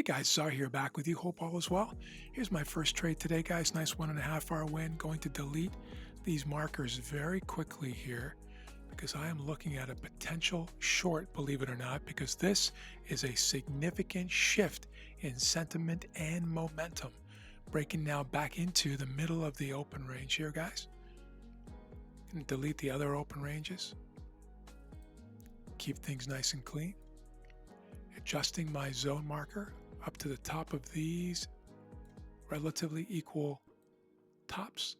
Hey guys, Czar here back with you. Hope all is well. Here's my first trade today, guys. Nice 1.5 hour win. Going to delete these markers very quickly here because I am looking at a potential short, believe it or not, because this is a significant shift in sentiment and momentum. Breaking now back into the middle of the open range here, guys. And delete the other open ranges. Keep things nice and clean. Adjusting my zone marker up to the top of these relatively equal tops.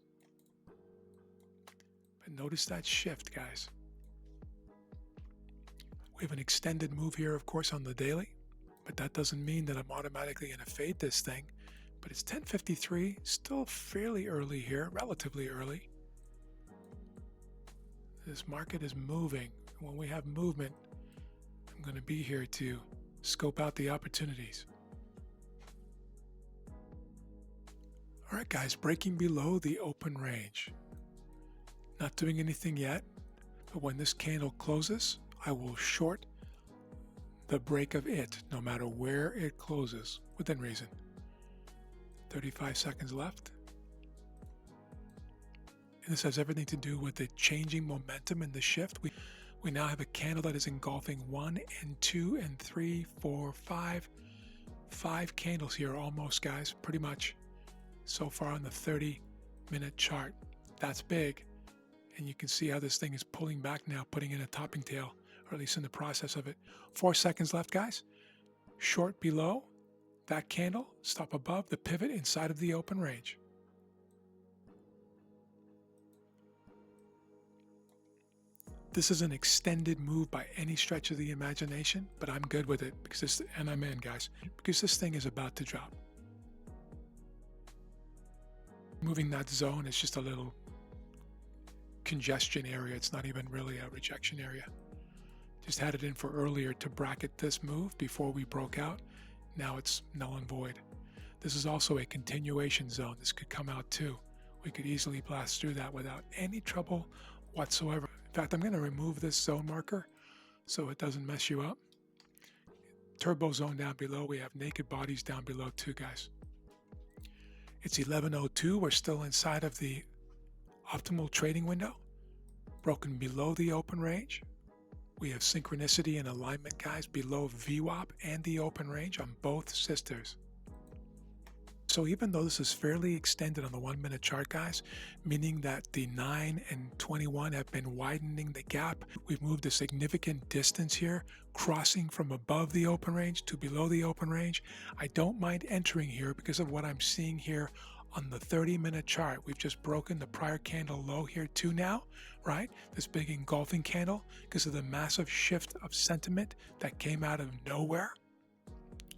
But notice that shift, guys. We have an extended move here, of course, on the daily, but that doesn't mean that I'm automatically going to fade this thing. But it's 10:53, still fairly early here, relatively early. This market is moving. When we have movement, I'm going to be here to scope out the opportunities. All right, guys, breaking below the open range. Not doing anything yet, but when this candle closes, I will short the break of it, no matter where it closes, within reason. 35 seconds left. And this has everything to do with the changing momentum and the shift. We now have a candle that is engulfing 1 and 2 and 3, 4, 5 candles here almost, guys, pretty much so far on the 30-minute chart. That's big. And you can see how this thing is pulling back now, putting in a topping tail, or at least in the process of it. 4 seconds left, guys. Short below that candle, stop above the pivot inside of the open range. This is an extended move by any stretch of the imagination, but I'm good with it because and I'm in, guys, because this thing is about to drop. Moving that zone is just a little congestion area. It's not even really a rejection area. Just had it in for earlier to bracket this move before we broke out. Now it's null and void. This is also a continuation zone. This could come out too. We could easily blast through that without any trouble whatsoever. In fact, I'm going to remove this zone marker so it doesn't mess you up. Turbo zone down below. We have naked bodies down below too, guys. It's 11:02. We're still inside of the optimal trading window. Broken below the open range. We have synchronicity and alignment, guys, below VWAP and the open range on both sisters. So even though this is fairly extended on the 1-minute chart, guys, meaning that the 9 and 21 have been widening the gap, we've moved a significant distance here, crossing from above the open range to below the open range. I don't mind entering here because of what I'm seeing here on the 30-minute chart. We've just broken the prior candle low here too now, right? This big engulfing candle because of the massive shift of sentiment that came out of nowhere,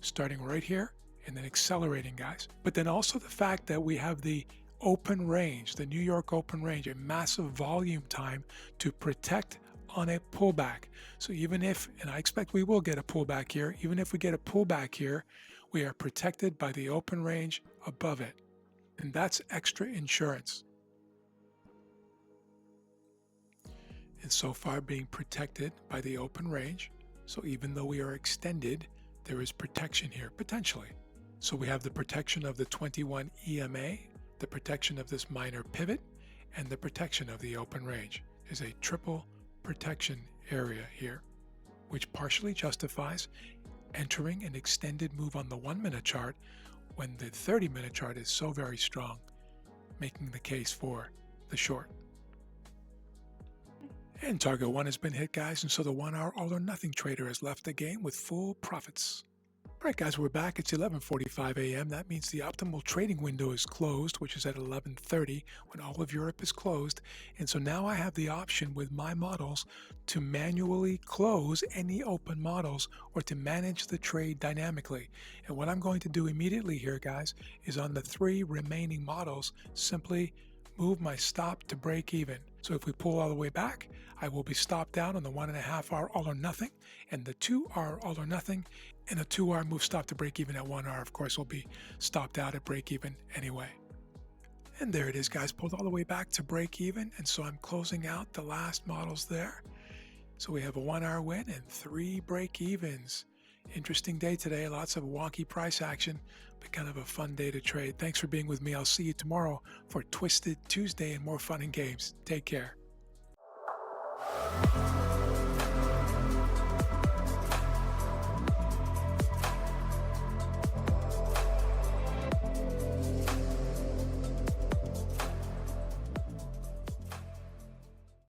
starting right here and then accelerating, guys. But then also the fact that we have the open range, the New York open range, a massive volume time to protect on a pullback. So even if, and I expect we will get a pullback here, even if we get a pullback here, we are protected by the open range above it. And that's extra insurance. And so far being protected by the open range. So even though we are extended, there is protection here, potentially. So we have the protection of the 21 EMA, the protection of this minor pivot, and the protection of the open range. Is a triple protection area here, which partially justifies entering an extended move on the 1-minute chart when the 30-minute chart is so very strong, making the case for the short. And target 1 has been hit, guys, and so the 1-hour all or nothing trader has left the game with full profits. All right, guys, we're back. It's 11:45 a.m. That means the optimal trading window is closed, which is at 11:30 when all of Europe is closed. And so now I have the option with my models to manually close any open models or to manage the trade dynamically. And what I'm going to do immediately here, guys, is on the 3 remaining models, simply move my stop to break even. So if we pull all the way back, I will be stopped out on the 1.5 hour all or nothing, and the 2 hour all or nothing, and the 2 hour move stop to break even at 1 hour, of course, will be stopped out at break even anyway. And there it is, guys, pulled all the way back to break even, and so I'm closing out the last models there. So we have a 1 hour win and 3 break evens. Interesting day today. Lots of wonky price action, but kind of a fun day to trade. Thanks for being with me. I'll see you tomorrow for Twisted Tuesday and more fun and games. Take care.